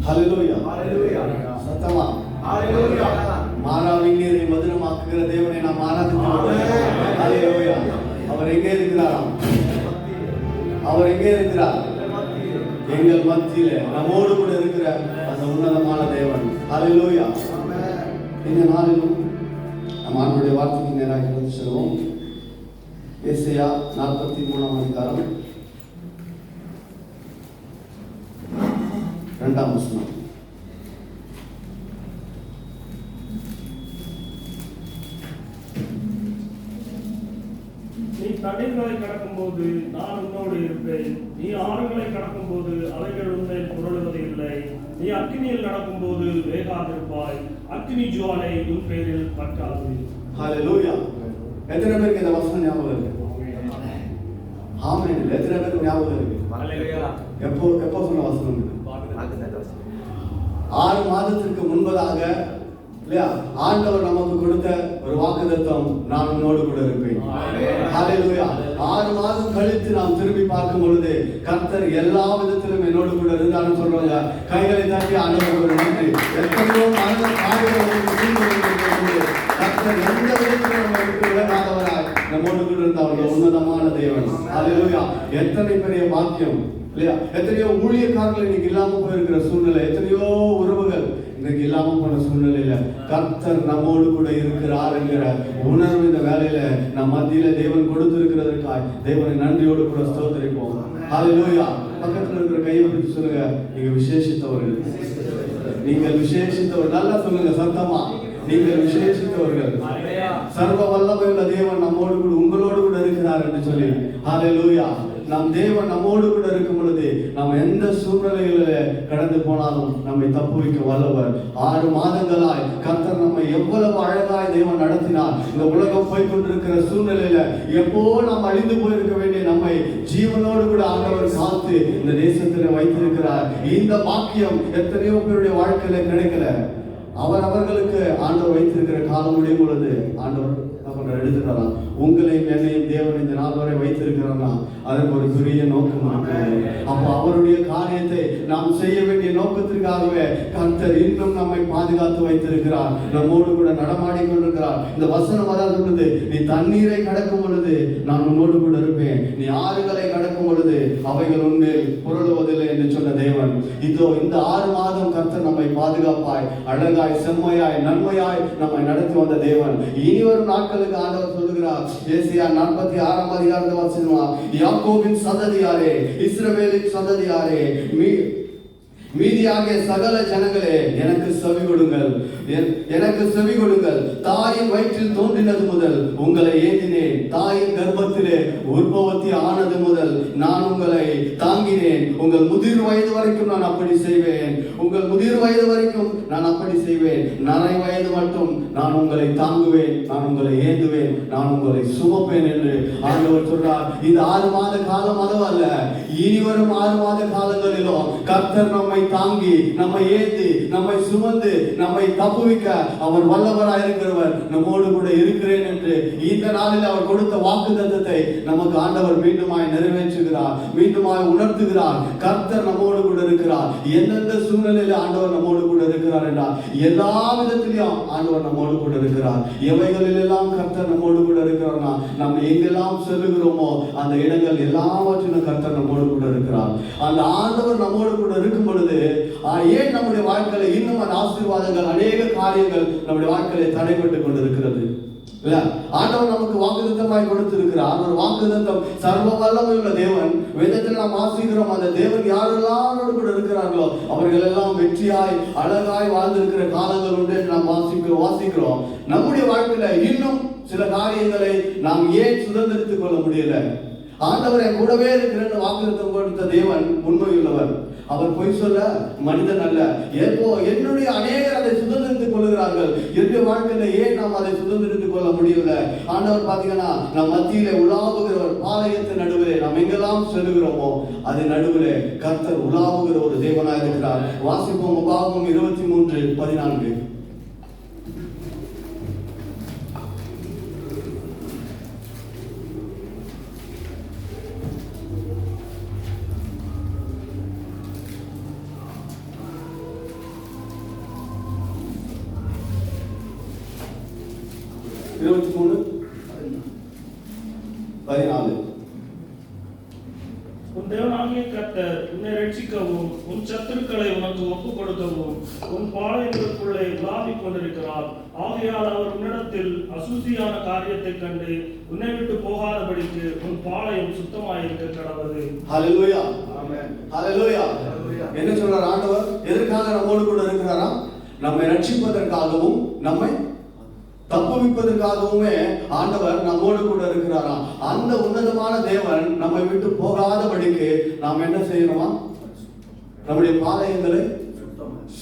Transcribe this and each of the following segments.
ஹல்லேலூயா ஹல்லேலூயா. சத்தமா ஹல்லேலூயா. மாறாவின் நீரை மதுரமாக்குகிற தேவனை நாம் ஆராதிக்கிறோம். ஹல்லேலூயா. அவர் எங்கே இருக்கிறார்? அவர் எங்கே இருக்கிறார்? எங்கள் மத்தியிலே நம்மோடு கூட இருக்கிற அந்த உன்னதமான தேவன். ஹல்லேலூயா. இந்த நாளிலும் நம் ஆண்டவருடைய வார்த்தைக்கு நேராக கடந்து செல்வோம். ஏசாயா 43ஆம் அதிகாரம் 2ஆம் வசனம். நீ தண்ணீர்களை கடக்கும் போது நான் உன்னோடு இருப்பேன். நீ ஆறுகளை கடக்கும் போது அவைகள் உன்மேல் புரளுவது இல்லை. நீ அக்கினியில் நடக்கும் போது வேகாதிருப்பாய். அக்கினி ஜுவாலை உன் பேரில் பற்றாது. ஹல்லேலூயா. எத்தனை பேருக்கு இந்த வசனம் ஞாபகம் இருக்கு? ஆமென். எத்தனை பேருக்கு ஞாபகம் இருக்கு? ஹல்லேலூயா. எப்போ சொன்ன வசனம் இது? 6 மாதத்திற்கு முன்பதாக இல்லையா ஆண்டவர் நமக்கு கொடுத்த ஒரு வாக்குத்தத்தம், நான் உன்னோடு கூட இருப்பேன். ஹல்லேலூயா. 6 மாதம் கழித்து நாம் திரும்பி பார்க்கும் பொழுது கர்த்தர் எல்லா விதத்திலும் என்னோடு கூட இருந்தாலும் சொல்றாங்க. கைகளை தட்டி ஆண்டவருக்கு நன்றி. எத்தனையோ கர்த்தர் எந்த விதத்திலும் நமக்கு விலகாதவராய் நம்மோடு கூட இருந்த உன்னதமான தேவன். ஹல்லேலூயா. எத்தனை பெரிய பாக்கியம் இல்லையா? எத்தனையோ ஊழியக்காரர்கள் இன்னைக்கு இல்லாம போயிருக்கிற சூழ்நிலை, எத்தனையோ உறவுகள் இன்னைக்கு இல்லாம போன சூழ்நிலையில கர்த்தர் நம்மோடு கூட இருக்கிறார் என்கிற உணர்வு இந்த வேலையில நம் மத்தியில தேவன் கொடுத்திருக்கிறதற்காக தேவனை நன்றியோடு கூட ஸ்தோத்திரிப்போம். ஹல்லேலூயா. பக்கத்துல இருக்கிற கையை பிடிச்சு சொல்லுங்க, நீங்க விசேஷித்தவர்கள். நீங்கள் விசேஷித்தவர்கள். நல்லா சொல்லுங்க சத்தமா, நீங்கள் விசேஷித்தவர்கள். சர்வ வல்லமையுள்ள தேவன் நம்மோடு கூட உங்களோடு கூட இருக்கிறார் என்று சொல்லி ஹல்லேலூயா. நம் தேவன் நம்மோடு கூட இருக்கும் பொழுது நாம் எந்த சூழ்நிலையில கடந்து போனாலும் நம்மை தப்புவிக்க வல்லவர். 6 மாதங்களாய் கர்த்தர் நம்மை எவ்வளவு அழகாய் தேவன் நடத்தினார். இந்த உலகம் போய்கொண்டிருக்கிற சூழ்நிலையில எப்போ நாம் அழிந்து போயிருக்க வேண்டிய நம்மை ஜீவனோடு கூட ஆண்டவர் காத்து இந்த தேசத்தில் வைத்திருக்கிறார். இந்த பாக்கியம் எத்தனையோ பேருடைய வாழ்க்கையில கிடைக்கல. அவர்களுக்கு ஆண்டவர் வைத்திருக்கிற காலம் முடியும் பொழுது ஆண்டவர் எடுத்துக்கலாம். உங்களையும் என்னையும் தேவன் இந்த நாள் வரை வைத்திருக்கிறோம்னா அதற்கு ஒரு பெரிய நோக்கம் இருக்கிறது. அப்போ அவருடைய காரியத்தை நாம் செய்ய வேண்டிய நோக்கத்திற்காகவே கர்த்தர் இன்னும் நம்மை பாதுகாத்து வைத்திருக்கிறார். நம்மோடு கூட நடமாடி கொண்டிருக்கிறார். இந்த வசனம் அதான் சொல்லுது, நீ தண்ணீரை கடக்கும் பொழுது நான் உன்னோடு கூட இருப்பேன். நீ ஆறுகளை கடக்கும் பொழுது அவைகள் உன்மேல் புரளுவதில்லை என்று சொன்ன தேவன். இதோ இந்த 6 மாதம் கர்த்தர் நம்மை பாதுகாப்பாய், அழகாய், செம்மையாய், நன்மையாய் நம்மை நடத்தி வந்த தேவன். இனி வரும் நாட்களுக்கு ஆண்டவர் சொல்லுகிறார். ஏசாயா 46ஆம் அதிகாரத்தை வாசிக்கிறோம். யாக்கோபின் சந்ததியாரே, இஸ்ரவேலின் சந்ததியாரே, மீதியாகிய சகல ஜனங்களே, எனக்கு செவி கொடுங்கள், எனக்கு செவி கொடுங்கள். தாயின் வயிற்றில் தோன்றினது முதல் உங்களை ஏந்தினேன். தாயின் கர்ப்பத்திலே உற்பத்தி ஆனது முதல் நான் உங்களை தாங்கினேன். உங்கள் முதிர் வயது வரைக்கும் நான் அப்படி செய்வேன். உங்கள் முதிர் வயது வரைக்கும் நான் அப்படி செய்வேன். நரை வயது மட்டும் நான் உங்களை தாங்குவேன், நான் உங்களை ஏந்துவேன், நான் உங்களை சுமப்பேன் என்று ஆண்டவர் சொல்றார். இந்த 6 மாத காலம் அதுவல்ல, இனி வரும் 6 மாத காலங்களிலும் கர்த்தர் நம்மை தாங்கி, நம்மை ஏந்தி, நம்மை சுமந்து, நம்மை தப்புவிக்க அவர் வல்லவராய் இருக்கிறவர். நம்மோடு கூட இருக்கிறேன் என்று இந்த நாளில் அவர் கொடுத்த வாக்குத்தத்தத்தை நமக்கு ஆண்டவர் மீண்டுமாய் நிறைவேற்றுகிறார், மீண்டுமாய் உணர்த்துகிறார். கர்த்தர் நம்மோடு கூட இருக்கிறார். எந்தெந்த சூழ்நிலையில ஆண்டவர் நம்மோடு கூட இருக்கிறார் என்றால் எல்லா விதத்திலும் ஆண்டவர் நம்மோடு கூட இருக்கிறார். எவைகளில் எல்லாம் கர்த்தர் நம்மோடு கூட இருக்கிறார்னா நம்ம எங்கெல்லாம் செல்லுகிறோமோ அந்த இடங்கள் எல்லாவற்றிலும் கர்த்தர் நம்மோடு கூட இருக்கிறார். அந்த ஆண்டவர் நம்மோடு கூட இருக்கும் பொழுது ஏன் நம்முடைய வாழ்க்கையில இன்னும் அந்த ஆசீர்வாதங்கள், அநேக காரியங்கள் நம்முடைய வாழ்க்கையில தடைபட்டு கொண்டிருக்கிறது? இல்ல, ஆண்டவர் நமக்கு வாக்குத்தத்தமாய் கொடுத்திருக்கிறார். ஒரு வாக்குத்தத்தம், சர்வ வல்லமையுள்ள தேவன். வேதத்தில் நாம் வாசிக்கிறோம், அந்த தேவன் யாரெல்லாம் கூட இருக்கிறார்களோ அவர்கள் எல்லாம் வெற்றியாய், அழகாய் வாழ்ந்திருக்கிற காலங்கள் உண்டு என்று நாம் வாசிக்கிறோம். நம்முடைய வாழ்க்கையில இன்னும் சில காரியங்களை நாம் ஏன் சுதந்திரித்துக் கொள்ள முடியல? ஆண்டவர் என் கூடவே இருக்கிற வாக்குத்தத்தம் கொடுத்த தேவன் உண்மையுள்ளவர். அவர் பொய் சொல்ல மனிதன் அல்ல. என்னுடைய அநேகர் அதை சுதந்திரித்துக் கொள்கிறார்கள். என்னுடைய வாழ்க்கையில ஏன் நாம் அதை சுதந்திரித்துக் கொள்ள முடியல? ஆண்டவர் பாத்தீங்கன்னா நம் மத்தியிலே உலாவுகிறவர். பாளையத்தின் நடுவிலே நாம் எங்கெல்லாம் செல்லுகிறோமோ அது நடுவிலே கர்த்தர் உலாவுகிற ஒரு தேவனாய் இருக்கிறார். வாசிப்போம் உபாகமம் 23:14. 23:14. உன் தேவனாகிய கர்த்தர் உன்னை ரட்சிக்கவும் உன் சத்துருக்களை உனக்கு ஒப்புக் கொடுக்கவும் உன் பாளையங்களுக்குள்ளே உலாவிக் கொண்டிருக்கிறார். ஆகையால் அவர் உன்னிடத்தில் அசுசியான காரியத்தைக் கண்டு உன்னை விட்டு போகாதபடிக்கு உன் பாளையம் சுத்தமாயிருக்க கடவது. ஹல்லேலூயா, ஆமென், ஹல்லேலூயா. என்ன சொல்றார் ஆண்டவர்? எதற்காக நம்மோடு கூட இருக்கிறாரா? நம்மை ரட்சிப்பதற்காகவும் நம்மை தப்புவிப்பதற்காகவுமே ஆண்டவர் நம்மோடு கூட இருக்கிறாராம். அந்த உன்னதமான தேவன் நம்மை விட்டு போகாதபடிக்கு நாம் என்ன செய்யணுமா? நம்முடைய பாளையங்களை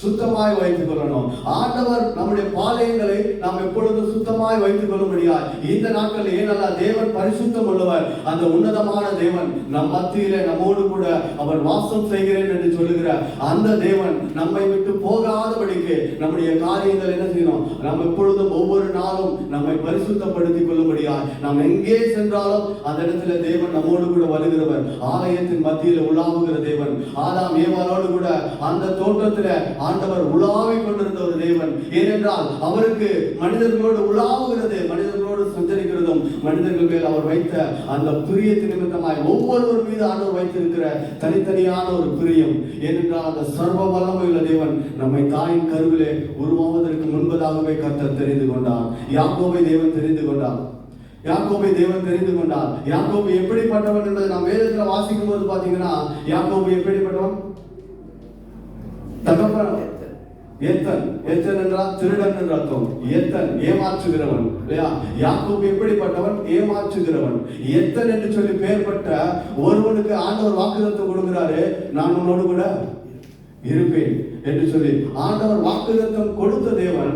சுத்தமாய் வைத்துக் கொள்ளணும். ஆண்டவர் நம்முடைய பாளையங்களை நாம் எப்பொழுது சுத்தமாய் வைத்துக் கொள்ளும்படியாய் இந்த நாட்கள் ஏனல்ல தேவன் பரிசுத்தம் உள்ளவர். அந்த உன்னதமான தேவன் நம் மத்தியிலே நம்மோடு கூட அவர் வாசம் செய்கிறேன் என்று சொல்லுகிற அந்த தேவன் நம்மை விட்டு போகாதபடிக்கு நம்முடைய காரியங்கள் என்ன செய்யணும்? நாம் எப்பொழுதும் ஒவ்வொரு நாளும் நம்மை பரிசுத்தப்படுத்திக் கொள்ளும்படியாய் நாம் எங்கே சென்றாலும் அந்த இடத்துல தேவன் நம்மோடு கூட வருகிறவர். ஆலயத்தின் மத்தியில் உலாவுகிற தேவன். ஆதாம் ஏவாளோடு கூட அந்த தோட்டத்தில் ஆண்டவர் உலாவிக் கொண்டிருந்த ஒரு தேவன். ஏனென்றால் அவருக்கு மனிதர்களோடு உலாவுகிறது, மனிதர்களோடு சஞ்சரிக்கிறதும் மனிதர்கள் மேல் அவர் வைத்த அந்த பிரியத்தின் நிமித்தமாய் ஒவ்வொருவர் மீது ஆண்டவர் வைத்திருக்கிற தனித்தனியான ஒரு பிரியம். ஏனென்றால் அந்த சர்வ வல்லமையுள்ள தேவன் நம்மை தாயின் கருவிலே உருவாவதற்கு முன்பதாகவே கர்த்தர் தெரிந்து கொண்டார். யாக்கோபை தேவன் தெரிந்து கொண்டார். யாக்கோபை தேவன் தெரிந்து கொண்டார். யாக்கோபு எப்படிப்பட்டவன் என்பதை நாம் வேதத்தில் வாசிக்கும் போது பாத்தீங்கன்னா, யாக்கோபு எப்படிப்பட்டவன்? தகப்பன் ஏத்தன். ஏத்தன் என்றால் திருடன் என்ற அர்த்தம். ஏத்தன் ஏமாற்றுகிறவன் இல்லையா? யாக்கோபு எப்படிப்பட்டவன்? ஏமாற்றுகிறவன். ஏத்தன் என்று சொல்லி பெயர்பட்ட ஒருவனுக்கு ஆண்டவர் வாக்குத்தத்தம் கொடுக்கிறாரு, நான் உன்னோடு கூட இருப்பேன் என்று சொல்லி. ஆண்டவர் வாக்குத்தத்தம் கொடுத்த தேவன்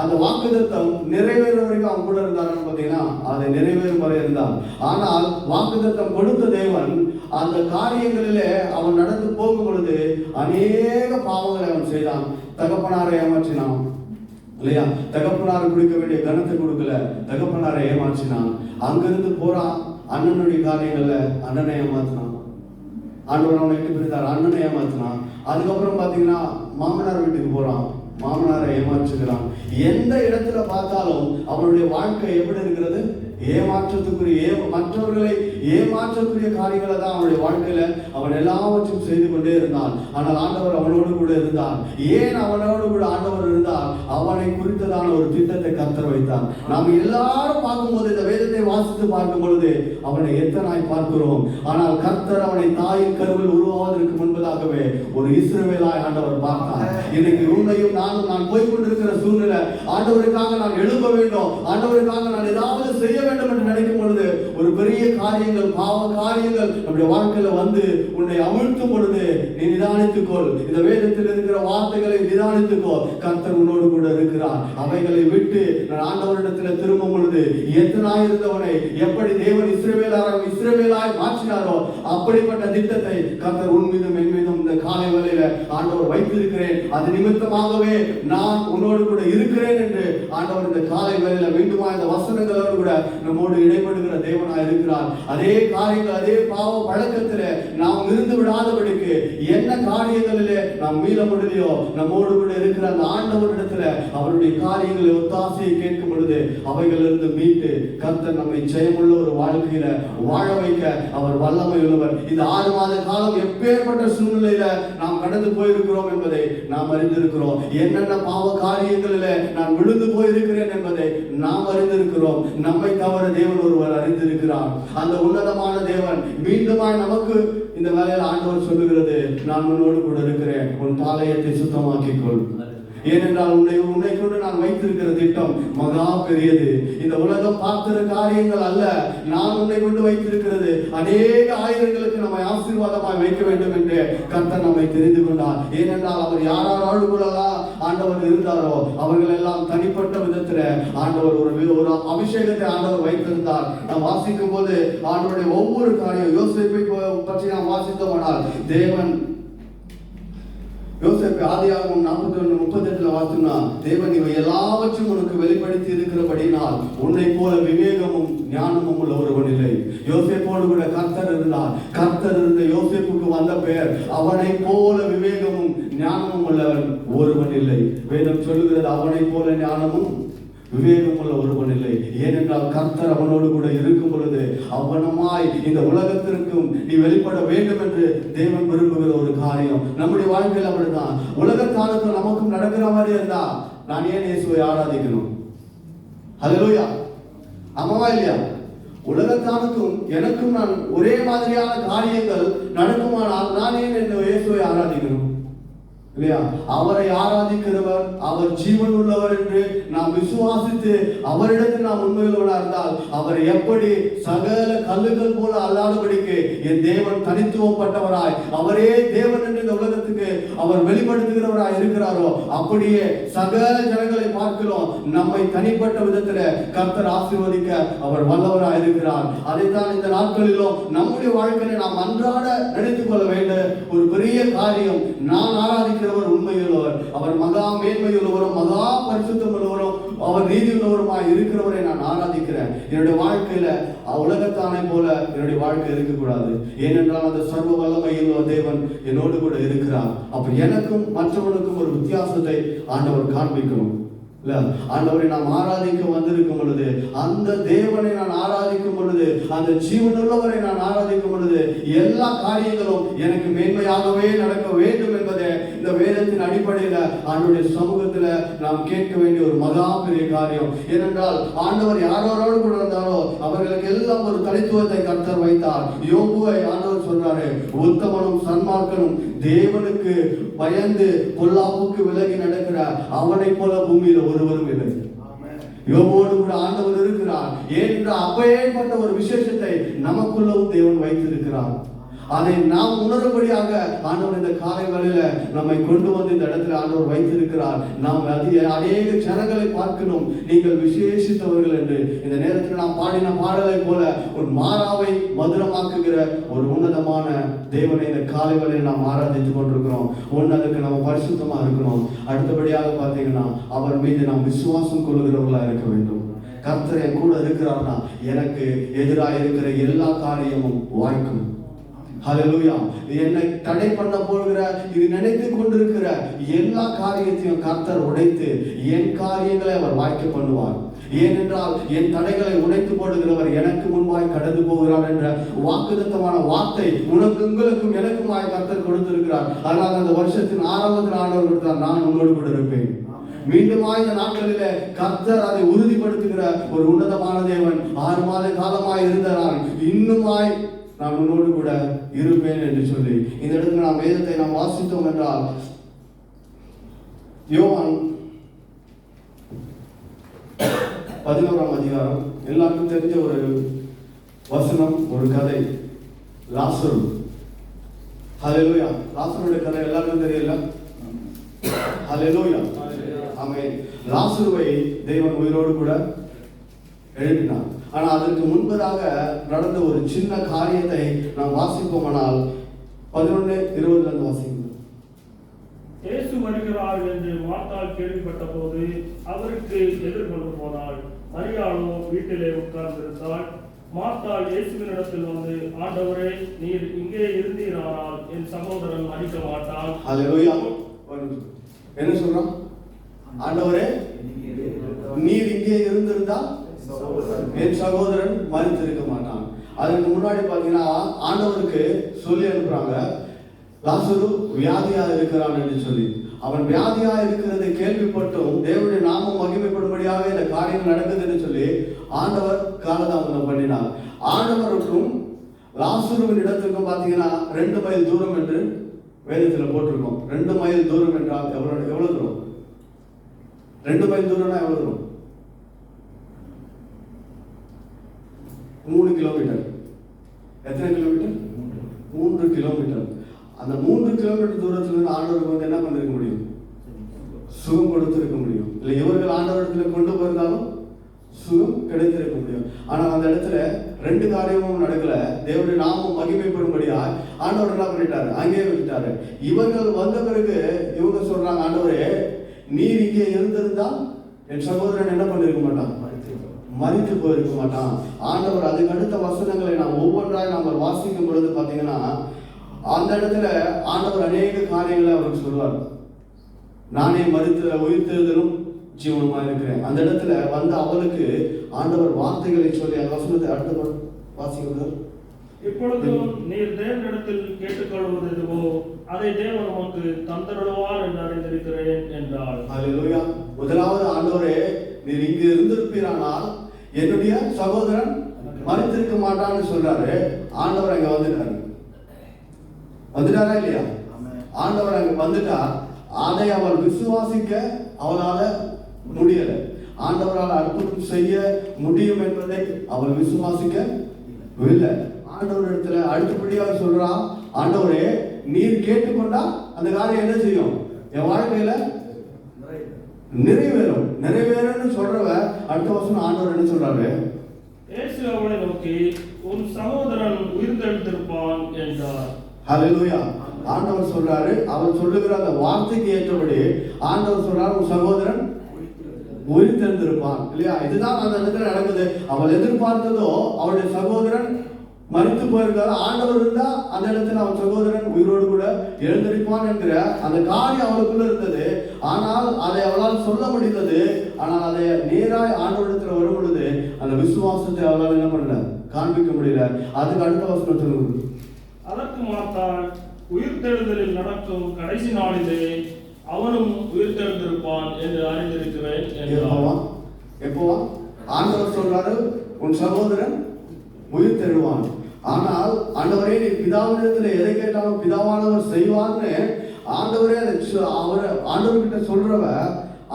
அந்த வாக்குத்தத்தம் நிறைவேற வரைக்கும் அவன் கூட இருந்தான்னு பார்த்தீங்கன்னா, அதை நிறைவேறும் வரை இருந்தான். ஆனால் வாக்குத்தத்தம் கொடுத்த தேவன் அந்த காரியங்களிலே அவன் நடந்து போகும் பொழுது அநேக பாவங்களை அவன் செய்தான். தகப்பனாரை ஏமாற்றினான் இல்லையா? தகப்பனார் கொடுக்க வேண்டிய கனத்தை கொடுக்கல, தகப்பனாரை ஏமாற்றினான். அங்கிருந்து போறான், அண்ணனுடைய காரியங்கள்ல அண்ணனை ஏமாத்தினான். ஆண்டவர் அவனை எட்டு பிரித்தார், அண்ணனை ஏமாத்தினான். அதுக்கப்புறம் பாத்தீங்கன்னா மாமனார் வீட்டுக்கு போறான், மாமனாரை ஏமாற்றுகிறான். எந்த இடத்துல பார்த்தாலும் அவனுடைய வாழ்க்கை எப்படி இருக்கிறது? ஏமாற்றத்துக்குரிய மற்றவர்களை ஏமாற்றக்கூடிய காரியங்களை தான் அவனுடைய வாழ்க்கையில அவன் எல்லாவற்றையும் செய்து கொண்டே இருந்தான். ஆனால் ஆண்டவர் அவனோடு கூட இருந்தார். ஏன் அவனோடு கூட ஆண்டவர் இருந்தார்? அவனை குறித்ததான ஒரு திட்டத்தை கர்த்தர் வைத்தார். நாம் எல்லாரும் பார்க்கும்போது, இந்த வேதத்தை வாசித்து பார்க்கும் பொழுது அவனை எத்தனாய் பார்க்கிறோம். ஆனால் கர்த்தர் அவனை தாயின் கருவில் உருவாவதற்கு முன்பதாகவே ஒரு இஸ்ரவேலாய் ஆண்டவர் பார்த்தார். இன்னைக்கு உண்மையும் நான் போய்கொண்டிருக்கிற சூழ்நிலை, ஆண்டவருக்காக நான் எழும்ப வேண்டும், ஆண்டவருக்காக நான் ஏதாவது செய்ய வேண்டும் என்று நினைக்கும் பொழுது ஒரு பெரிய காரியங்கள், பாவ காரியங்கள் நம்முடைய வாழ்க்கையில வந்து உன்னை அமிழ்த்தும் பொழுது நீ நிதானித்துக்கொள். இந்த வேதத்தில் இருக்கிற வார்த்தைகளை நிதானித்துக்கோ. கர்த்தர் உன்னோடு கூட இருக்கிறார். அவைகளை விட்டு நான் ஆண்டவரிடத்தில் திரும்பும் பொழுது எத்தனாய் இருந்தவனை எப்படி தேவன் இஸ்ரவேலாய் மாற்றினாரோ அப்படிப்பட்ட திட்டத்தை கர்த்தர் உன் மீதும் என் மீதும் இந்த காலை வேளையில ஆண்டவர் வைத்திருக்கிறேன். அது நிமித்தமாகவே நான் உன்னோடு கூட இருக்கிறேன் என்று ஆண்டவர் இந்த காலை வேளையில மீண்டுமா இந்த வசனங்களோடு கூட நம்மோடு இடைப்படுகிற தேவனாய் இருக்கிறார். அதே காரியங்கள், அதே பாவ பழக்கத்திலே நாம் இருந்து விடாதபடிக்கு என்ன காரியங்களிலே நாம் மீள முடியலையோ நம்மோடு கூட இருக்கிற அந்த ஆண்டவரிடத்துல அவருடைய காரியங்களை ஒத்தாசையை கேட்கும் பொழுது அவைகளிலிருந்து மீட்டு கர்த்தர் நம்மை ஜெயமுள்ள ஒரு வாழ்க்கையில வாழ வைக்க அவர் வல்லமை உள்ளவர். இந்த 6 மாத காலம் எப்பேற்பட்ட சூழ்நிலையில நாம் கடந்து போயிருக்கிறோம் என்பதை நாம் அறிந்திருக்கிறோம். என்னென்ன பாவ காரியங்களில நான் விழுந்து போயிருக்கிறேன் என்பதை நாம் அறிந்திருக்கிறோம். நம்மை தவிர தேவன் ஒருவர் அறிந்திருக்கிறார். அந்த உன்னதமான தேவன் மீண்டுமாய் நமக்கு இந்த வேளையில் ஆண்டவர் சொல்லுகிறது, நான் உன்னோடு கூட இருக்கிறேன், உன் பாளையத்தை சுத்தமாக்கிக்கொள். ஏனென்றால் உன்னை கொண்டு நான் வைத்திருக்கிற திட்டம் மகா பெரியது. இந்த உலகம் பார்க்கிற காரியங்கள் அல்ல. நான் உன்னை கொண்டு வைத்திருக்கிறது அநேக ஆயிரங்களுக்கு நம்மை ஆசீர்வாதமாய் வைக்க வேண்டும் என்று கர்த்தர் நம்மை தெரிந்து கொண்டார். ஏனென்றால் அவர் யாரோடு கூட ஆண்டவர் இருந்தாரோ அவர்கள் எல்லாம் தனிப்பட்ட விதத்துல ஆண்டவர் ஒரு அபிஷேகத்தை ஆண்டவர் வைத்திருந்தார். நாம் வாசிக்கும் போது ஆண்டவருடைய ஒவ்வொரு காரியம், யோசேப்பை பற்றி நாம் வாசித்தோமானால் தேவன் யோசேப்பு ஆதியாகமம் 41:38 வாசித்தோம்னா, தேவன் இவை எல்லாவற்றையும் உனக்கு வெளிப்படுத்தி இருக்கிறபடினால் உன்னை போல விவேகமும் ஞானமும் உள்ள ஒருவன் இல்லை. யோசேப்போடு கூட கர்த்தர் இருந்தார். கர்த்தர் இருந்த யோசேப்புக்கு வந்த பெயர், அவனை போல விவேகமும் ஞானமும் உள்ளவன் ஒருவன் இல்லை. வேதம் சொல்லுகிறது, அவனை போல ஞானமும் விவேகமுள்ள ஒருவன் இல்லை. ஏனென்றால் கர்த்தர் அவனோடு கூட இருக்கும் பொழுது அவனமாய் இந்த உலகத்திற்கும் நீ வெளிப்பட வேண்டும் என்று தேவன் விரும்புகிற ஒரு காரியம் நம்முடைய வாழ்க்கையில் அப்படிதான். உலகத்தானுக்கும் நமக்கும் நடக்கிற மாதிரி இருந்தா நான் ஏன் இயேசுவை ஆராதிக்கணும்? ஹல்லேலூயா. ஆமாவா இல்லையா? உலகத்தானுக்கும் எனக்கும் நான் ஒரே மாதிரியான காரியங்கள் நடக்குமானால் நான் ஏன் இந்த இயேசுவை ஆராதிக்கணும்? இல்லையா? அவரை ஆராதிக்கிறவர் அவர் ஜீவன் உள்ளவர் என்று நாம் விசுவாசித்து அவரிடத்தில் நாம் உண்மையுள்ளவராக இருந்தால் அவர் எப்படி சகல கல்லுகள் போல அல்லாதபடிக்கு என் தேவன் தனித்துவப்பட்டவராய் அவரே தேவன் என்று இந்த உலகத்துக்கு அவர் வெளிப்படுத்துகிறவராய் இருக்கிறாரோ அப்படியே சகல ஜனங்களை பார்க்கிறோம் நம்மை தனிப்பட்ட விதத்தில் கர்த்தர் ஆசீர்வதிக்க அவர் வல்லவராய் இருக்கிறார். அதைத்தான் இந்த நாட்களிலும் நம்முடைய வாழ்க்கையை நாம் அன்றாட நினைத்துக் கொள்ள வேண்டிய ஒரு பெரிய காரியம். நான் ஆராதிக்கிறவர் உண்மையுள்ளவர், அவர் மகா மேன்மையுள்ளவரும் மகா பரிசுத்தம் உள்ளவரும் அவர் நீதி உள்ளவருமாய் இருக்கிறவரை நான் ஆராதிக்கிறேன். என்னுடைய வாழ்க்கையில உலகத்தானை போல என்னுடைய வாழ்க்கை இருக்கக்கூடாது. ஏனென்றால் அந்த சர்வ வல்லமையுள்ள தேவன் என்னோடு கூட இருக்கிறார். அப்ப எனக்கும் மற்றவனுக்கும் ஒரு வித்தியாசத்தை ஆண்டவர் காண்பிக்கணும். ஆண்டவரை நாம் ஆராதிக்க வந்திருக்கும் பொழுது, அந்த தேவனை நான் ஆராதிக்கும் பொழுது, அந்த ஜீவனுள்ளவரை நான் ஆராதிக்கும் பொழுது எல்லா காரியங்களும் எனக்கு மேன்மையாகவே நடக்க வேண்டும் என்பதே இந்த வேதத்தின் அடிப்படையில் ஆண்டவருடைய சமூகத்தில் நாம் கேட்க வேண்டிய ஒரு மகா பெரிய காரியம். ஏனென்றால் ஆண்டவர் யாரோடு கூட இருந்தாரோ அவர்களுக்கு எல்லாம் ஒரு தனித்துவத்தை கர்த்தர் வைத்தார். யோபுவை ஆண்டவர் சொல்றாரு, உத்தமனும் சன்மார்க்கனும் தேவனுக்கு பயந்து பொல்லாப்புக்கு விலகி நடக்கிற அவனை போல பூமியில ஒருவரும் இல்லை. யோபோடு கூட ஆண்டவர் இருக்கிறார். ஏனென்றால் அப்பேற்பட்ட ஒரு விசேஷத்தை நமக்குள்ளவும் தேவன் வைத்திருக்கிறார். அதை நாம் உணரும்படியாக ஆண்டவர் இந்த காலை வேளையில நம்மை கொண்டு வந்து இந்த இடத்துல ஆண்டவர் வைத்திருக்கிறார். நாம் அநேக ஜனங்களை பார்க்கணும், நீங்கள் விசேஷித்தவர்கள் என்று. இந்த நேரத்தில் நாம் பாடின பாடலை போல ஒரு மாறாவை மதுரமாக்குகிற ஒரு உன்னதமான தேவனை இந்த காலை வேளையில நாம் ஆராதித்துக் கொண்டிருக்கிறோம். அதுக்கு நம்ம பரிசுத்தமா இருக்கணும். அடுத்தபடியாக பார்த்தீங்கன்னா அவர் மீது நாம் விசுவாசம் கொள்ளுகிறவர்களா இருக்க வேண்டும். கர்த்தர் என் கூட இருக்கிறார்னா எனக்கு எதிராக இருக்கிற எல்லா காரியமும் வாய்க்கும். ஹல்லேலூயா. என்னை தடை பண்ண போகிற இது நினைத்து கொண்டிருக்கிற எல்லா காரியத்தையும் கர்த்தர் உடைத்து என் காரியங்களை அவர் வாய்க்க பண்ணுவார். ஏனென்றால் என் தடைகளை உடைத்து போடுகிறவர் எனக்கு முன்பாய் கடந்து போகிறார் என்ற வாக்குத்தத்தமான வார்த்தை உங்களுக்கும் எனக்குமாய் கர்த்தர் கொடுத்திருக்கிறார். அதனால் அந்த வருஷத்தின் ஆரம்பத்தில் ஆண்டவர் கொடுத்தார், நான் உங்களோடு கூட இருப்பேன். மீண்டும் இந்த நாட்களிலே கர்த்தர் அதை உறுதிப்படுத்துகிற ஒரு உன்னதமான தேவன். 6 மாத காலமாய் இருந்தார், இன்னுமாய் நான் உன்னோடு கூட இருப்பேன் என்று சொல்லி இந்த இடத்துல நாம் வேதத்தை நாம் வாசித்தோம் என்றால் யோவான் 11ஆம் அதிகாரம் எல்லாருக்கும் தெரிஞ்ச ஒரு வசனம், ஒரு கதை, லாசரு. ஹல்லேலூயா. லாசருடைய கதை எல்லாருக்கும் தெரியல? ஹல்லேலூயா. ஆமென். லாசருவை தேவன் உயிரோடு கூட எழுப்பினார். ஆனால் அதற்கு முன்பதாக நடந்த ஒரு சின்ன காரியத்தை நாம் வாசிப்போமானால் 11:20 வாசிக்கும். இயேசு வருகிறார் என்று மார்த்தாள் கேள்விப்பட்ட போது அவருக்கு எதிர்கொண்டு போனாள். மரியாளோ வீட்டிலே உட்கார்ந்திருந்தாள். மார்த்தாள் இயேசுவினிடத்தில் வந்து, ஆண்டவரே, நீர் இங்கே இருந்தீரானால் என் சகோதரன் மரிக்க மாட்டான். ஹல்லேலூயா. என்ன சொல்றான்? ஆண்டவரே, நீர் இங்கே இருந்திருந்தால் என் சகோதரன் மரித்திருக்க மாட்டான். அதுக்கு முன்னாடி பாத்தீங்கன்னா ஆண்டவருக்கு சொல்லி அனுப்புறாங்க, லாசரு வியாதியா இருக்கிறான் என்று சொல்லி. அவன் வியாதியா இருக்கிறதை கேள்விப்பட்டும் தேவனுடைய நாமம் மகிமைப்படும்படியாக இந்த காரியம் நடக்குதுன்னு சொல்லி ஆண்டவர் காலதாமதம் பண்ணினார். ஆண்டவருக்கும் லாசருவின் இடத்துக்கும் பாத்தீங்கன்னா 2 மைல் தூரம் என்று வேதத்தில் போட்டிருக்கோம். 2 மைல் தூரம் என்றால் எவ்வளவு தூரம்? 2 மைல் தூரம்னா எவ்வளவு தூரம்? 3 கிலோமீட்டர். எத்தனை கிலோமீட்டர்? 3 கிலோமீட்டர். அந்த 3 கிலோமீட்டர் தூரத்திலிருந்து ஆண்டவருக்கு வந்து என்ன பண்ணிருக்க முடியும்? சுகம் கொடுத்திருக்க முடியும். இல்லை, இவர்கள் ஆண்டவரத்தில் கொண்டு போயிருந்தாலும் சுகம் கிடைத்திருக்க முடியும். ஆனால் அந்த இடத்துல 2 காரியமும் நடக்கல. தேவனுடைய நாமம் மகிமைப்படும்படியா ஆண்டவர் என்ன பண்ணிட்டாரு? அங்கேயே விட்டுட்டாரு. இவர்கள் வந்த பிறகு இவங்க சொல்றாங்க, ஆண்டவரே, நீர் இங்கே இருந்திருந்தால் என் சகோதரன் என்ன பண்ணிருக்க மாட்டான்? மரித்து போயிருக்க மாட்டான். ஆண்டவர் அதுக்கு அடுத்த வசனங்களை நாம் ஒவ்வொன்றாய் நாம் வாசிக்கும் பொழுது பார்த்தீங்கன்னா அந்த இடத்துல ஆண்டவர் அநேக காரியங்களை அவருக்கு சொல்வார். நானே மரித்து உயிர்த்தெழுதலும் ஜீவனுமா இருக்கிறேன். அந்த இடத்துல வந்த அவளுக்கு ஆண்டவர் வார்த்தைகளை சொல்லி அந்த வசனத்தை அடுத்த வாசிக்கிறார். இப்பொழுதும் நீர் தேவனிடத்தில் கேட்டுக்கொள்வது எதுவோ அதை தேவன் உமக்கு தந்தருள்வார் என்று அறிந்திருக்கிறேன் என்றாள். அல்லேலூயா. முதலாவது ஆண்டவரே, நீர் இங்கு இருந்திருப்பீரானால் என்னுடைய சகோதரன் மரித்திருக்க மாட்டான்னு சொல்றாரு. ஆண்டவர் அங்க வந்துட்டாரா இல்லையா? ஆண்டவர் அங்க வந்துட்டா அதை அவள் விசுவாசிக்க அவளால முடியல. ஆண்டவரால் அற்புதம் செய்ய முடியும் என்பதை அவள் விசுவாசிக்க இல்லை. ஆண்டவர் இடத்துல அடுத்தபடியாக சொல்றான், ஆண்டவரே நீர் கேட்டுக்கொண்டா அந்த காரியம் என்ன செய்யும்? என் வாழ்க்கையில நிறைவேறும்னு சொல்றவ அடுத்த வருஷம் ஆண்டவர் என்ன சொல்றாரு? இயேசு அவளை நோக்கி உன் சகோதரன் உயிர்த்தெழுந்திருப்பான் என்றார். ஹல்லேலூயா. ஆண்டவர் சொல்றாரு, அவர் சொல்லுகிற அந்த வார்த்தைக்கு ஏற்றபடி ஆண்டவர் சொல்றாரு, உன் சகோதரன் உயிர்த்தெழுந்திருப்பான் இல்லையா? இதுதான் அந்த இடத்துல நடக்குது. அவள் எதிர்பார்த்ததோ அவளுடைய சகோதரன் மரித்து போயிருக்காரு. ஆண்டவர் இருந்தா அந்த இடத்துல அவன் சகோதரன் உயிரோடு கூட எழுந்திருப்பான் என்கிற அந்த காரியம் அவளுக்குள்ள இருந்தது. ஆனால் அதை அவளால் சொல்ல முடிந்தது. ஆனால் அதை நேராய் ஆண்டவரிடத்துல வரும் பொழுது அந்த விசுவாசத்தை அவளால் என்ன பண்ணல, காண்பிக்க முடியல. அதுக்கு அடுத்த வசனம் சொல்லுங்க. அதற்கு மாத்தாள், உயிர்த்தெழுதலில் நடக்கும் கடைசி நாளிலே அவனும் உயிர்த்தெழுந்திருப்பான் என்று அறிந்திருக்கிறேன் என்றான். எப்போவா ஆண்டவர் சொல்றாரு, உன் சகோதரன் உயிர் தருவான். ஆனால் ஆண்டவரே நீ பிதாவினிடத்துல எதை கேட்டாலும் பிதாவானவர் செய்வார்னு ஆண்டவரே ஆண்டவர்கிட்ட சொல்றவ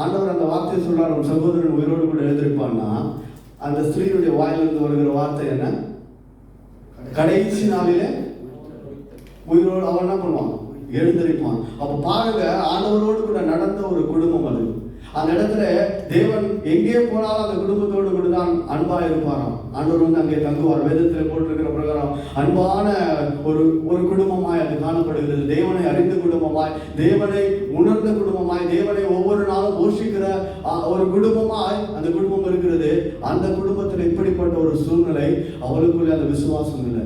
ஆண்டவர் அந்த வார்த்தையை சொல்றாரு, உன் சகோதரன் உயிரோடு கூட எழுந்திருப்பான்னா அந்த ஸ்திரீனுடைய வாயிலிருந்து வருகிற வார்த்தை என்ன? கடைசி நாளிலே உயிரோடு அவன் என்ன பண்ணுவான்? எழுந்திருப்பான். அப்ப பாருங்க, ஆண்டவரோடு கூட நடந்த ஒரு குடும்பம் அது. அந்த இடத்துல தேவன் எங்கே போனாலும் அந்த குடும்பத்தோடு கூட தான் அன்பா இருப்பாராம். ஆண்டவர் அங்கே தங்குவார். வேதத்தில் போட்டிருக்கிற பிரகாரம் அன்பான ஒரு குடும்பமாய் அது காணப்படுகிறது. தேவனை அறிந்த குடும்பமாய், தேவனை உணர்ந்த குடும்பமாய், தேவனை ஒவ்வொரு நாளும் போஷிக்கிற ஒரு குடும்பமாய் அந்த குடும்பம் இருக்கிறது. அந்த குடும்பத்தில் இப்படிப்பட்ட ஒரு சூழ்நிலை, அவளுக்குள்ள அந்த விசுவாசம் இல்லை.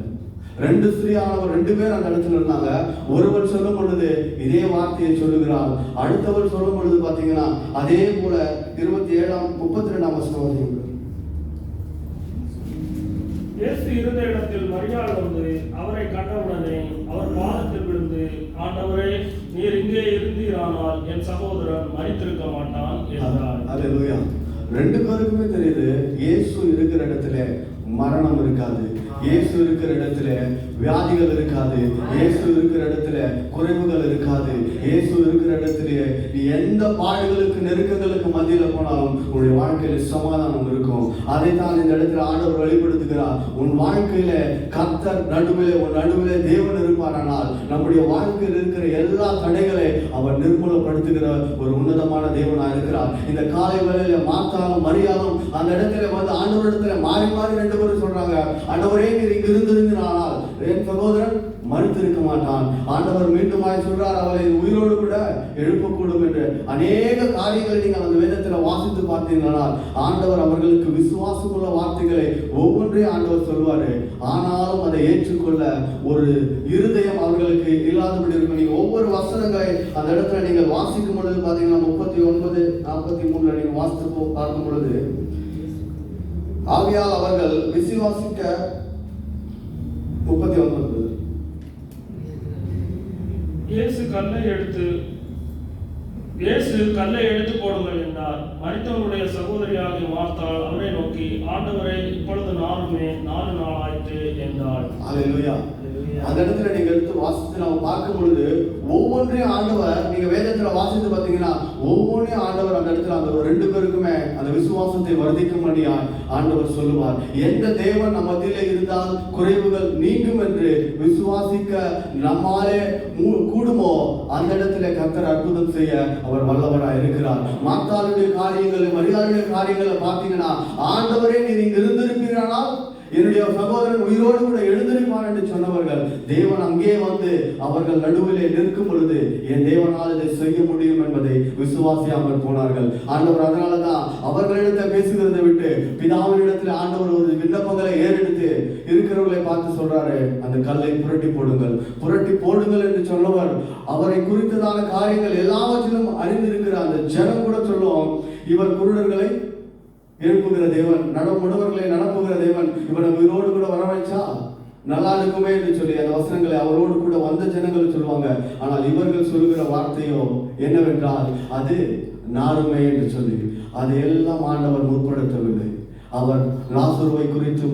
ரெண்டு ஸ்திரீயானவர் ரெண்டு பேர் அந்த இடத்துல இருந்தாங்க. ஒருவர் சொல்லும் பொழுது இதே வார்த்தையை சொல்லுகிறார், அடுத்தவர் சொல்லும் பொழுது பாத்தீங்கன்னா அதே போல 32 வசனம். இயேசு இருந்த இடத்தில் மரியாள் வந்து அவரை கண்டவுடனே அவர் பாதத்தில் விழுந்து, ஆண்டவரே நீர் இங்கே இருந்தீரானால் என் சகோதரன் மரித்திருக்க மாட்டான் என்றார். அல்லேலூயா. ரெண்டு பேருக்குமே தெரியுது, இயேசு இருக்கிற இடத்துல மரணம் இருக்காது, இயேசு இருக்கிற இடத்துல வியாதிகள் இருக்காது, இயேசு இருக்கிற இடத்துல குறைவுகள் இருக்காது, இயேசு இருக்கிற இடத்துல நீ எந்த பாடுகளுக்கு நெருக்கங்களுக்கு மத்தியில போனாலும் உன்னுடைய வாழ்க்கையில சமாதானம் இருக்கும். அதைத்தான் இந்த இடத்துல ஆண்டவர் வெளிப்படுத்துகிறார். உன் வாழ்க்கையில கர்த்தர் நடுவிலே, உன் நடுவிலே தேவன் இருப்பாரானால் நம்முடைய வாழ்க்கையில் இருக்கிற எல்லா தடைகளை அவர் நிர்மூலப்படுத்துகிற ஒரு உன்னதமான தேவனா இருக்கிறார். இந்த காலை வேளையில மார்த்தாலும் மரியாளும் அந்த இடத்துல வந்து ஆண்டவர் இடத்துல மாறி மாறி ரெண்டு பேரும் சொல்றாங்க, ஆண்டவரே நீர் இங்கு இருந்திருந்தால் என் சகோதரன் மரித்திருக்க மாட்டான். ஆண்டவர் மீண்டுமாய் சொல்றார், அவளை உயிரோடு கூட எழுப்பக்கூடும் என்று. அநேக காரியங்களை நீங்கள் அந்த வேதத்தில் வாசித்து பார்த்தீங்கன்னா ஆண்டவர் அவர்களுக்கு விசுவாசமுள்ள வார்த்தைகளை ஒவ்வொன்றையும் ஆண்டவர் சொல்வாரு. ஆனாலும் அதை ஏற்றுக்கொள்ள ஒரு இருதயம் அவர்களுக்கு இல்லாதபடி இருக்கும். நீங்க ஒவ்வொரு வசனங்களை அந்த இடத்துல நீங்கள் வாசிக்கும் பொழுது பாத்தீங்கன்னா 39, 43 நீங்க வாசித்து பார்க்கும் பொழுது, ஆகையால் அவர்கள் விசுவாசிக்க 39 இயேசு கல்லை எடுத்து போடுங்கள் என்றார். மரித்தவனுடைய சகோதரியாகிய மார்த்தாள் அவரை நோக்கி, ஆண்டவரே இப்பொழுது நானுமே 4 நாளாயிற்று என்றாள். அல்லேலூயா. அந்த இடத்துல நீங்க எடுத்து வாசித்து நம்ம பார்க்கும் பொழுது ஒவ்வொன்றையும் ஆண்டவர், நீங்க வேதத்துல வாசித்து பார்த்தீங்கன்னா ஒவ்வொன்றையும் ஆண்டவர் அந்த இடத்துல அந்த ரெண்டு பேருக்குமே அந்த விசுவாசத்தை வர்த்திக்கும்படியா ஆண்டவர் சொல்லுவார். எந்த தேவன் நம்ம மத்தியிலே இருந்தால் குறைவுகள் நீங்கும் என்று விசுவாசிக்க நம்மாலே கூடுமோ அந்த இடத்துல கர்த்தர் அற்புதம் செய்ய அவர் வல்லவராய் இருக்கிறார். மார்த்தாளுடைய காரியங்களை, மரியாளுடைய காரியங்களை பார்த்தீங்கன்னா ஆண்டவரே நீர் இங்கு இருந்திருப்பீரானால் என்னுடைய சகோதரன் உயிரோடு கூட எழுந்திருப்பான் என்று சொன்னவர்கள் தேவன் அங்கே வந்து அவர்கள் நடுவிலே நிற்கும் பொழுது என் தேவனால் இதை செய்ய முடியும் என்பதை விசுவாசியாமல் போனார்கள். ஆண்டவர் அதனாலதான் அவர்களிடத்தை பேசுகிறதை விட்டு பிதாவினிடத்தில் ஆண்டவர் ஒரு விண்ணப்பங்களை ஏறெடுத்து இருக்கிறவர்களை பார்த்து சொல்றாரு, அந்த கல்லை புரட்டி போடுங்கள் என்று சொன்னவர் அவரை குறித்ததான காரியங்கள் எல்லாவற்றிலும் அறிந்திருக்கிற அந்த ஜனம் கூட சொல்லுவோம், இவர் குருடர்களை எழுப்புகிற தேவன், முடவர்களை நடப்புகிற தேவன். இவனை உயிரோடு கூட வரவழைச்சா நல்லா இருக்குமே என்று சொல்லி அந்த வசனங்களை அவரோடு கூட வந்த ஜனங்கள் சொல்லுவாங்க. ஆனால் இவர்கள் சொல்லுகிற வார்த்தையோ என்னவென்றால் அது நாருமே என்று சொல்லி அதையெல்லாம் ஆண்டவர் முற்படுத்தவில்லை. அவர் லாசருவை குறித்து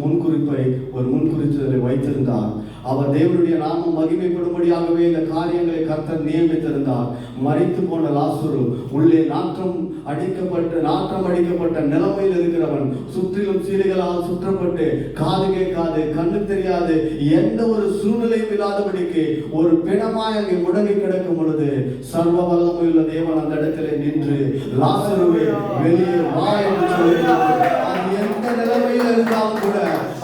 ஒரு முன்குறித்துதலை வைத்திருந்தார். அவர் தேவனுடைய நாமம் மகிமைப்படும்படியாகவே இந்த காரியங்களை கர்த்தர் நியமித்திருந்தார். மரித்து போன லாசரு உள்ளே நாற்றம் அடிக்கப்பட்ட நிலைமையில் இருக்கிறவன், சுற்றிலும் சீலைகளால் சுற்றப்பட்டு காது கேட்காது கண்ணு தெரியாது எந்த ஒரு சூழ்நிலையும் இல்லாதபடிக்கு ஒரு பிணமாய் அங்கே முடங்கி கிடக்கும் பொழுது சர்வ வல்லமையுள்ள தேவன் அந்த இடத்திலே நின்று லாசருவை வெளியே வா என்று சொல்கிறார். அது எந்த நிலைமையில் இருந்தாலும் கூட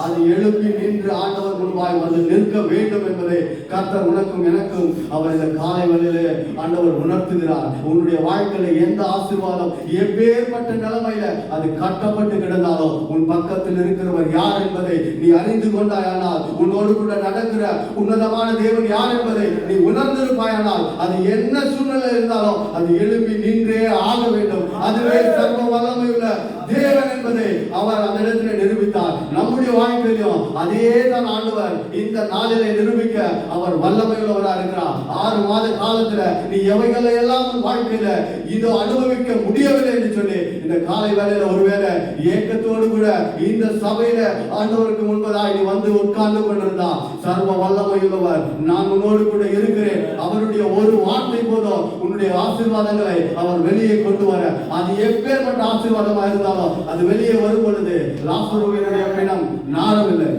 அது எழுப்பி நின்று ஆண்டவர் முன்பாய் வந்து நிற்க வேண்டும் என்பதை கர்த்தர் உனக்கும் எனக்கும் அவர் இந்த காலை வேளையிலே ஆண்டவர் உணர்த்துகிறார். உன்னுடைய வாழ்க்கையில எந்த ஆசீர்வாதம் எப்பேற்பட்ட நிலைமையில அது கட்டப்பட்டு கிடந்தாலும் உன் பக்கத்தில் இருக்கிறவர் யார் என்பதை நீ அறிந்து கொண்டாயானால், உன்னோடு கூட நடக்கிற உன்னதமான தேவன் யார் என்பதை நீ உணர்ந்திருப்பாயானால், அது என்ன சூழ்நிலை இருந்தாலும் அது எழுப்பி நின்றே ஆக வேண்டும். அதுவே சர்வ வல்லமையுள்ள தேவன் என்பதை அவர் அந்த இடத்தில் நிரூபித்தார். நம்முடைய வாழ்க்கையிலும் அதே தான் ஆண்டவர் இந்த நாளிலே நிரூபிக்க அவர் வல்லமையுள்ளவராக இருக்கிறார். 6 மாத காலத்துல நீ எவைகளை எல்லாம் வாழ்க்கையில இதோ அனுபவிக்க முடியவில்லை என்று சொல்லி இந்த காலை வேளையில ஒருவேளை ஏக்கத்தோடு கூட இந்த சபையில ஆண்டவருக்கு முன்பதாக நீ வந்து உட்கார்ந்து கொண்டிருந்தா, சர்வ வல்லமையுள்ளவர் நான் உன்னோடு கூட இருக்கிறேன், அவருடைய ஒரு வார்த்தை போதும் உன்னுடைய ஆசீர்வாதங்களை அவர் வெளியே கொண்டு வர. அது எப்பேற்பட்ட ஆசீர்வாதமா இருந்தாலும் அது வெளியே வரும் பொழுது லாசருவினுடைய பிணம் நாரவில்லை.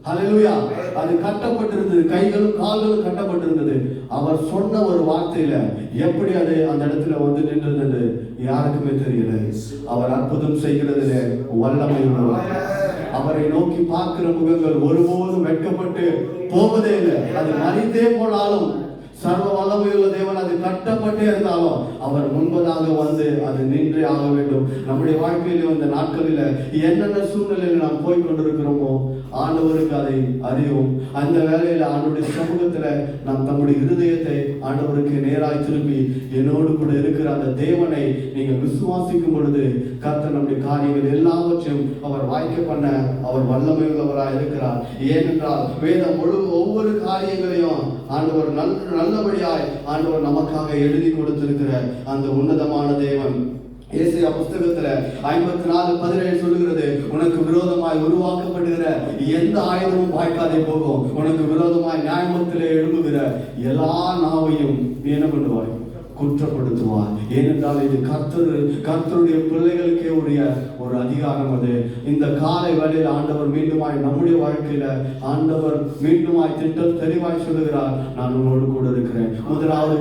ஹல்லேலூயா. அது கட்டப்பட்டிருந்தது, கைகளும் கால்களும் கட்டப்பட்டிருந்தது. அவர் சொன்ன ஒரு வார்த்தையில எப்படி அது அந்த இடத்துல வந்து நின்றது யாருக்குமே தெரியல. அவர் அற்புதம் செய்கிறதிலே வல்லமை உள்ளவர். அவரை நோக்கி பார்க்கிற முகங்கள் ஒருபோதும் வெட்கப்பட்டு போவதே இல்லை. அது மறித்தே போனாலும் சர்வ வல்லமையுள்ள தேவன் அது கட்டப்பட்டே இருந்தாலும் அவர் முன்பதாக வந்து அது நின்றே ஆக வேண்டும். நம்முடைய வாழ்க்கையில இந்த நாட்களில என்னென்ன சூழ்நிலையில் நாம் போய் கொண்டிருக்கிறோமோ ஆண்டவருக்கு அதை அறியும். அந்த வேளையில ஆண்டவருடைய சமூகத்துல நாம் நம்முடைய இருதயத்தை ஆண்டவருக்கு நேராய் திரும்பி என்னோடு கூட இருக்கிற அந்த தேவனை நீங்க விசுவாசிக்கும் பொழுது கர்த்தர் நம்முடைய காரியங்கள் எல்லாவற்றையும் அவர் வாய்க்க பண்ண அவர் வல்லமையுள்ளவராய் இருக்கிறார். ஏனென்றால் வேதம் ஒவ்வொரு காரியங்களையும் ஆண்டவர் நல்லபடியாய் ஆண்டவர் நமக்காக எழுதி கொடுத்திருக்கிற அந்த உன்னதமான தேவன். ஏசாயா புஸ்தகத்துல 54:17 சொல்லுகிறது, உனக்கு விரோதமாய் உருவாக்கப்படுகிற எந்த ஆயுதமும் வாய்க்காதே போகும், உனக்கு விரோதமாய் நியாயத்திலே எழும்புகிற எல்லா நாவையும் நீ என்ன பண்ணுவாய், குற்றப்படுத்துவார். ஏனென்றால் இது கர்த்தருடைய பிள்ளைகளுக்கே உரிய ஒரு அதிகாரம். அது இந்த காலை வேளையில் ஆண்டவர் மீண்டுமாய் நம்முடைய வாழ்க்கையில ஆண்டவர் மீண்டுமாய் திட்டம் தெளிவாய் சொல்லுகிறார், நான் உன்னோடு கூட இருக்கிறேன். முதலாவது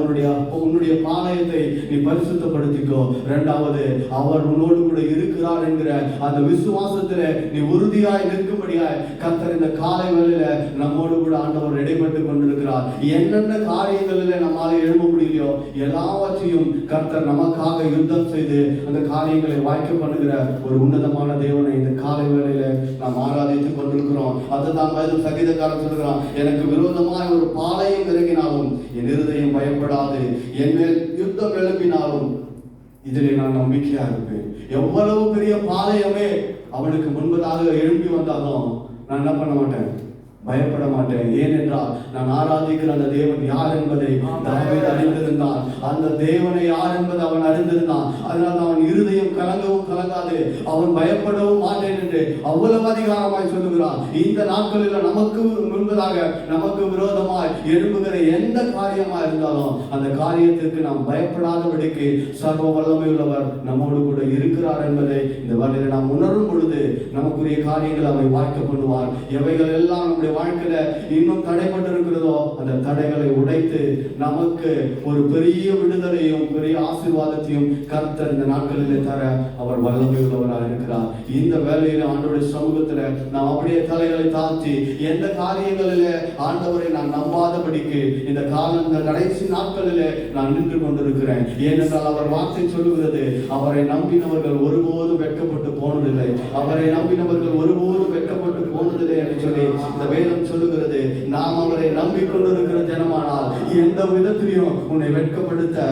உன்னுடைய பாளையத்தை நீ பரிசுத்தப்படுத்திக்கோ. இரண்டாவது அவர் உன்னோடு கூட இருக்கிறார் என்கிற அந்த விசுவாசத்துல நீ உறுதியாய் நிற்கும்படியாய் கர்த்தர் இந்த காலை வேளையில நம்மோடு கூட ஆண்டவர் இடைப்பட்டு கொண்டிருக்கிறார். என்னென்ன காரியங்களில் நம்மால எழும்ப முடியலையோ எல்லாவற்றையும் கர்த்தர் நமக்காக யுத்தம் செய்து அந்த காரியங்களை வாய்க்க பண்ணுகிற ஒரு உன்னதமான தேவனை இந்த காலை வேளையில நாம் ஆராதித்துக் கொண்டிருக்கிறோம். அதுதான் சங்கீதக்காரன் சொல்கிறான், எனக்கு விரோதமாய் ஒரு பாளையம் இறங்கினாலும் என் இருதயம் பயப்படாது, என் மேல் யுத்தம் எழுப்பினாலும் இதிலே நான் நம்பிக்கையா இருப்பேன். எவ்வளவு பெரிய பாளையமே அவனுக்கு முன்பதாக எழும்பி வந்தாலும் நான் என்ன பண்ண மாட்டேன், பயப்பட மாட்டேன். ஏனென்றால் நான் ஆராதிக்கிற அந்த தேவன் யார் என்பதை தாவீது அறிந்திருந்தான். அந்த தேவனை யார் என்பதை அவன் அறிந்திருந்தான். அதனால் அவன் இருதயம் கலங்கவும் கலங்காது, அவன் பயப்படவும் மாட்டேன் என்று அவ்வளவு அதிகாரமாய் சொல்லுகிறான். இந்த நாட்களில் நமக்கு முன்பதாக நமக்கு விரோதமாய் எழும்புகிற எந்த காரியமா இருந்தாலும் அந்த காரியத்திற்கு நாம் பயப்படாதபடிக்கு சர்வ வல்லமை உள்ளவர் நம்மோடு கூட இருக்கிறார் என்பதை இந்த வேளையில நாம் உணரும் பொழுது நமக்குரிய காரியங்கள் அவை வாய்க்க பண்ணுவார். எவைகள் எல்லாம் நம்முடைய வாழ்க்கையில இன்னும் தடைப்பட்டு இருக்கிறதோ அந்த தடைகளை உடைத்து நமக்கு ஒரு பெரிய விடுதலையும் பெரிய ஆசீர்வாதத்தையும் கர்த்தர் இந்த நாட்களிலே தர அவர் வல்லமை உள்ளவராக இருக்கிறார். இந்த வேளையில ஆண்டவருடைய சமூகத்துல நாம் அப்படியே தலைகளை தாழ்த்தி எந்த காரியங்களிலே ஆண்டவரை நான் நம்பாதபடிக்கு இந்த கடைசி நாட்களிலே நான் நின்று கொண்டிருக்கிறேன். ஏனென்றால் அவர் வார்த்தை சொல்லுகிறது, அவரை நம்பினவர்கள் ஒருபோதும் வெட்கப்பட்டு போனதில்லை, அவரை நம்பினவர்கள் ஒருபோதும் வெட்கப்பட்டு போனதில்லை என்று சொல்லி இந்த வேதம் சொல்லுகிறது. நாம் அவரை நம்பிக்கொண்டிருக்கிற ஜனமானால் எந்த விதத்திலையும் உன்னை வெட்கப்படுத்த